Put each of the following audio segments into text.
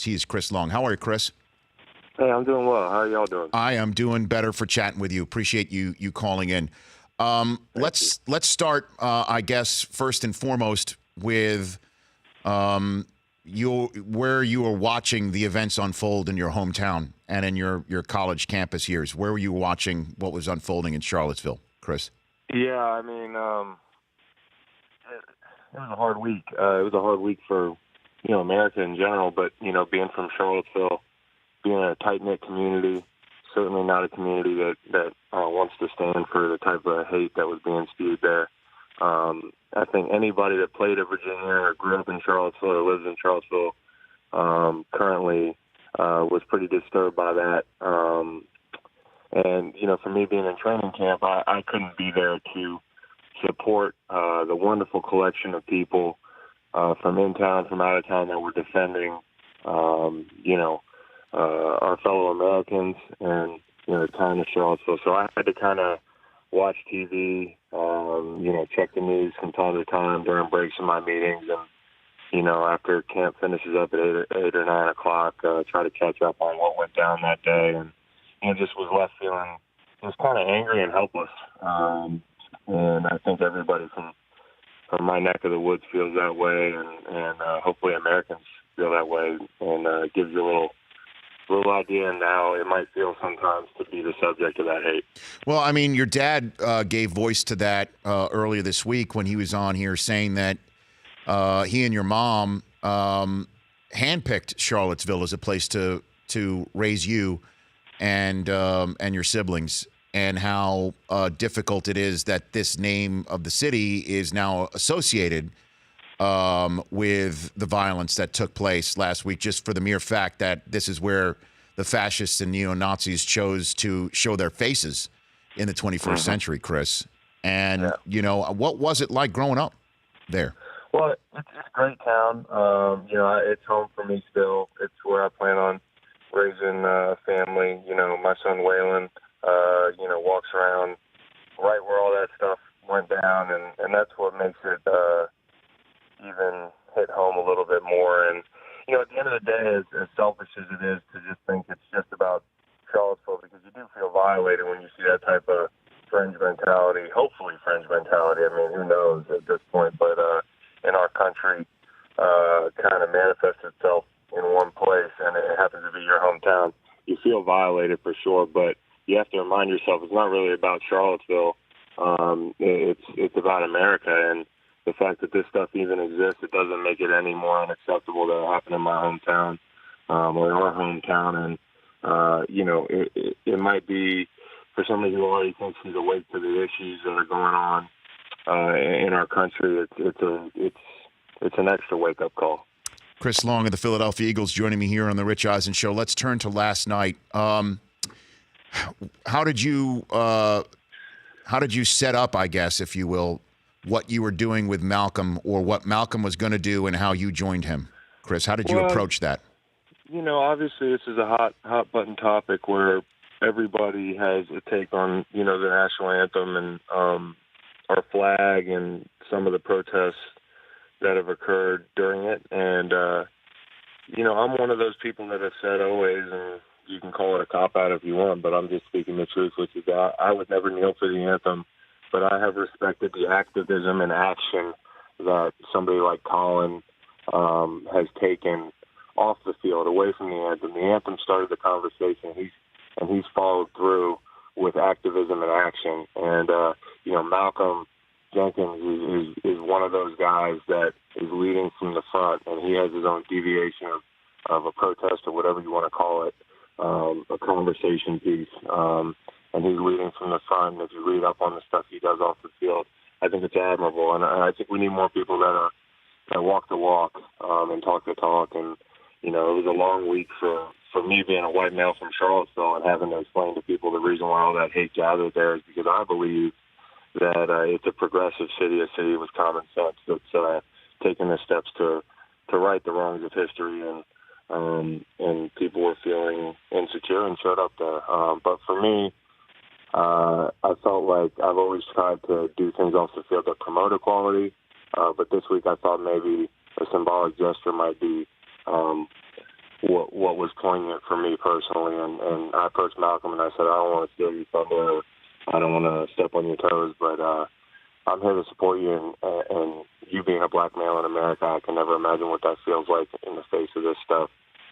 He's Chris Long. How are you, Chris? Hey, I'm doing well. How are y'all doing? I am doing better for chatting with you. Appreciate you calling in. Let's start, I guess, first and foremost with where you were watching the events unfold in your hometown and in your college campus years. Where were you watching what was unfolding in Charlottesville, Chris? Yeah, I mean, it was a hard week. It was a hard week for, America in general, but, being from Charlottesville, being a tight-knit community, certainly not a community that wants to stand for the type of hate that was being spewed there. I think anybody that played at Virginia or grew up in Charlottesville or lives in Charlottesville currently was pretty disturbed by that. And, for me being in training camp, I couldn't be there to support the wonderful collection of people from in town, from out of town that were defending, our fellow Americans and, the town of Charlottesville. So I had to kind of watch TV, check the news from time to time during breaks in my meetings. And, after camp finishes up at 8 or 9 o'clock, try to catch up on what went down that day. And, just was left feeling just kind of angry and helpless. And I think everybody from my neck of the woods feels that way. And hopefully Americans feel that way. And gives you a little idea now it might feel sometimes to be the subject of that hate. Well, I mean, your dad gave voice to that earlier this week when he was on here saying that he and your mom handpicked Charlottesville as a place to raise you and your siblings, and how difficult it is that this name of the city is now associated with the violence that took place last week, just for the mere fact that this is where the fascists and neo-Nazis chose to show their faces in the 21st century, Chris. And, what was it like growing up there? Well, it's a great town. It's home for me still. It's where I plan on raising a family. My son Waylon, walks around right where all that stuff went down, and that's what makes it even hit home a little bit more. And, at the end of the day, as selfish as it is to just think it's just about Charlottesville, because you do feel violated when you see that type of fringe mentality, hopefully fringe mentality. I mean, who knows at this point, but in our country, kind of manifests itself in one place, and it happens to be your hometown. You feel violated for sure, but you have to remind yourself it's not really about Charlottesville. It's about America, and the fact that this stuff even exists, it doesn't make it any more unacceptable that it happened in my hometown or in our hometown. And, it might be for somebody who already thinks he's awake to the issues that are going on in our country. It's an extra wake-up call. Chris Long of the Philadelphia Eagles joining me here on the Rich Eisen Show. Let's turn to last night. How did you set up, I guess, if you will, what you were doing with Malcolm, or what Malcolm was going to do, and how you joined him? Chris, how did you approach that? Obviously this is a hot button topic where everybody has a take on, the national anthem and our flag and some of the protests that have occurred during it. And, I'm one of those people that have said always, and you can call it a cop-out if you want, but I'm just speaking the truth, which is that I would never kneel for the anthem, but I have respected the activism and action that somebody like Colin has taken off the field, away from the anthem. The anthem started the conversation, and he's followed through with activism and action. And, Malcolm Jenkins is one of those guys that is leading from the front, and he has his own deviation of a protest or whatever you want to call it, a conversation piece. And he's leading from the front. And if you read up on the stuff he does off the field, I think it's admirable. And I think we need more people that walk the walk and talk the talk. And, it was a long week for me being a white male from Charlottesville and having to explain to people the reason why all that hate gathered there is because I believe that it's a progressive city, a city with common sense that's taking the steps to right the wrongs of history, and people were feeling insecure and showed up there. But for me, I felt like I've always tried to do things off the field that promote equality, but this week I thought maybe a symbolic gesture might be, what was poignant for me personally. And I approached Malcolm and I said, I don't want to steal your thunder. I don't want to step on your toes, but I'm here to support you. And you being a black male in America, I can never imagine what that feels like in the face of this stuff.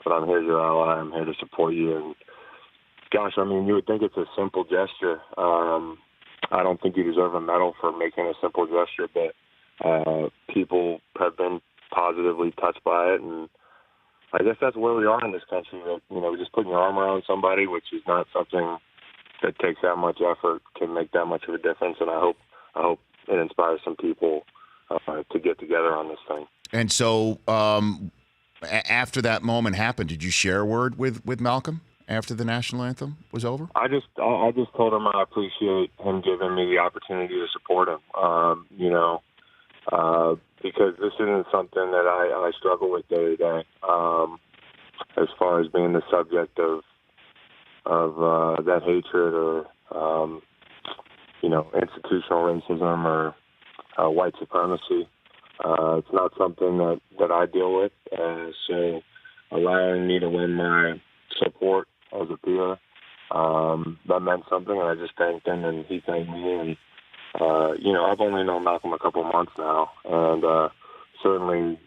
But I'm here as your ally. I'm here to support you. And gosh, I mean, you would think it's a simple gesture. I don't think you deserve a medal for making a simple gesture, but people have been positively touched by it, and I guess that's where we are in this country. That, you know, just putting your arm around somebody, which is not something that takes that much effort, can make that much of a difference. And I hope it inspires some people to get together on this thing. And so, after that moment happened, did you share a word with Malcolm after the national anthem was over? I just told him I appreciate him giving me the opportunity to support him. Because this isn't something that I struggle with day to day. As far as being the subject of that hatred or institutional racism or white supremacy, it's not something that I deal with. So allowing me to win my support as a peer, that meant something, and I just thanked him, and he thanked me. And I've only known Malcolm a couple months now, and certainly,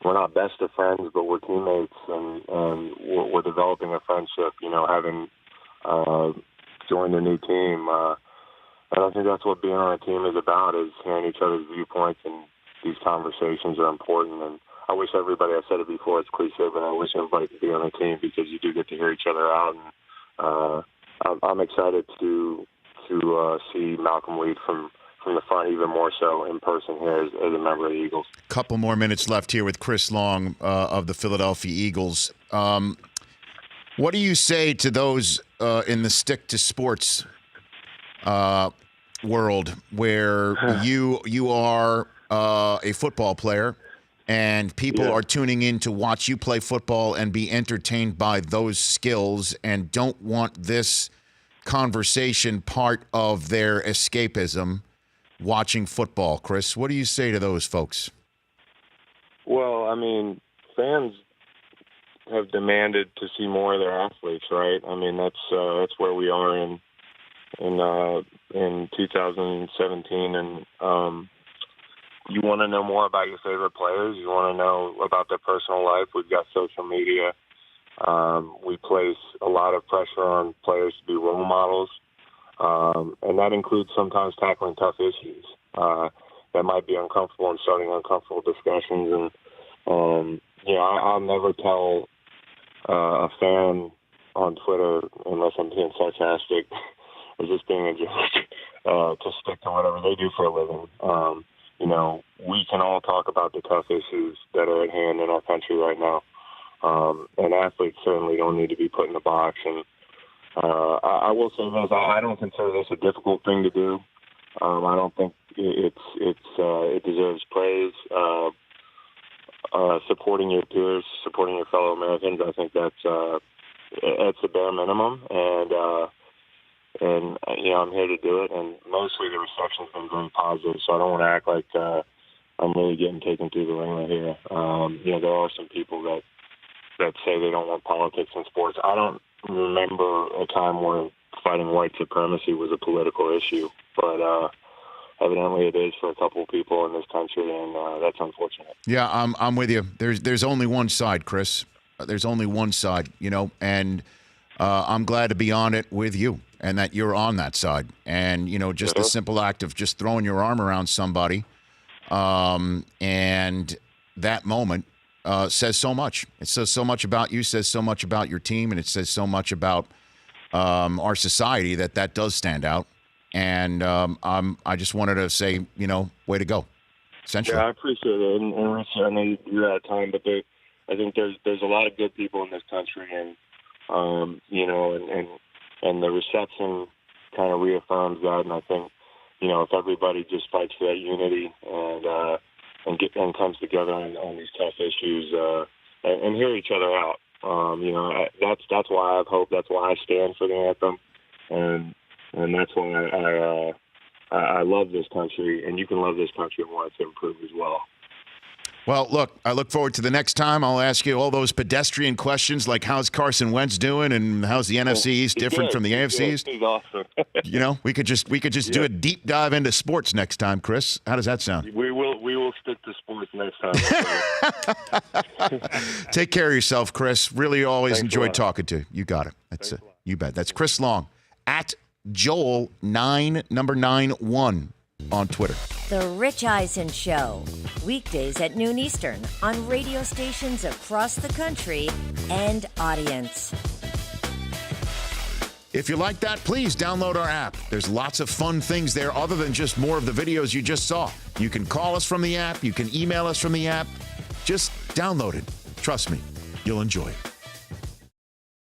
we're not best of friends, but we're teammates, and we're developing a friendship. Having joined a new team, and I think that's what being on a team is about: is hearing each other's viewpoints, and these conversations are important. And I wish everybody, I said it before, it's cliche, but I wish everybody could be on a team because you do get to hear each other out. And I'm excited to see Malcolm lead from the front, even more so in person here as a member of the Eagles. Couple more minutes left here with Chris Long of the Philadelphia Eagles. What do you say to those in the stick to sports world where you are a football player and people are tuning in to watch you play football and be entertained by those skills and don't want this conversation part of their escapism watching football? Chris, what do you say to those folks? Well, I mean, fans have demanded to see more of their athletes, right? I mean, that's where we are in 2017, and you want to know more about your favorite players. You want to know about their personal life. We've got social media. We place a lot of pressure on players to be role models, and that includes sometimes tackling tough issues that might be uncomfortable and starting uncomfortable discussions. And I'll never tell a fan on Twitter, unless I'm being sarcastic or just being a joke, to stick to whatever they do for a living. We can all talk about the tough issues that are at hand in our country right now. And athletes certainly don't need to be put in a box. And I will say this: I don't consider this a difficult thing to do. I don't think it deserves praise. Supporting your peers, supporting your fellow Americans, I think that's the bare minimum. And I'm here to do it. And mostly the reception's been very positive, so I don't want to act like I'm really getting taken through the ringer here. There are some people that say they don't want politics in sports. I don't remember a time where fighting white supremacy was a political issue, but evidently it is for a couple of people in this country, and that's unfortunate. Yeah, I'm with you. There's only one side, Chris. There's only one side, and I'm glad to be on it with you and that you're on that side. And, just the simple act of just throwing your arm around somebody and that moment says so much. It says so much about you, says so much about your team, and it says so much about our society that does stand out. And I just wanted to say, way to go. Essentially. Yeah, I appreciate it. And Rich, I know you're out of time, but I think there's a lot of good people in this country, and and the reception kind of reaffirms that. And I think, if everybody just fights for that unity and comes together on these tough issues and hear each other out, that's why I have hope. That's why I stand for the anthem, and that's why I love this country. And you can love this country and want it to improve as well. Well, look, I look forward to the next time. I'll ask you all those pedestrian questions like how's Carson Wentz doing and how's the NFC East different from the AFC East? He's awesome. We could just do a deep dive into sports next time, Chris. How does that sound? We will stick to sports next time. Take care of yourself, Chris. Really always Thanks enjoyed talking to you. You got it. That's it. You bet. That's Chris Long at Joel91 on Twitter. The Rich Eisen Show, weekdays at noon Eastern on radio stations across the country and audience. If you like that, please download our app. There's lots of fun things there other than just more of the videos you just saw. You can call us from the app. You can email us from the app. Just download it. Trust me, you'll enjoy it.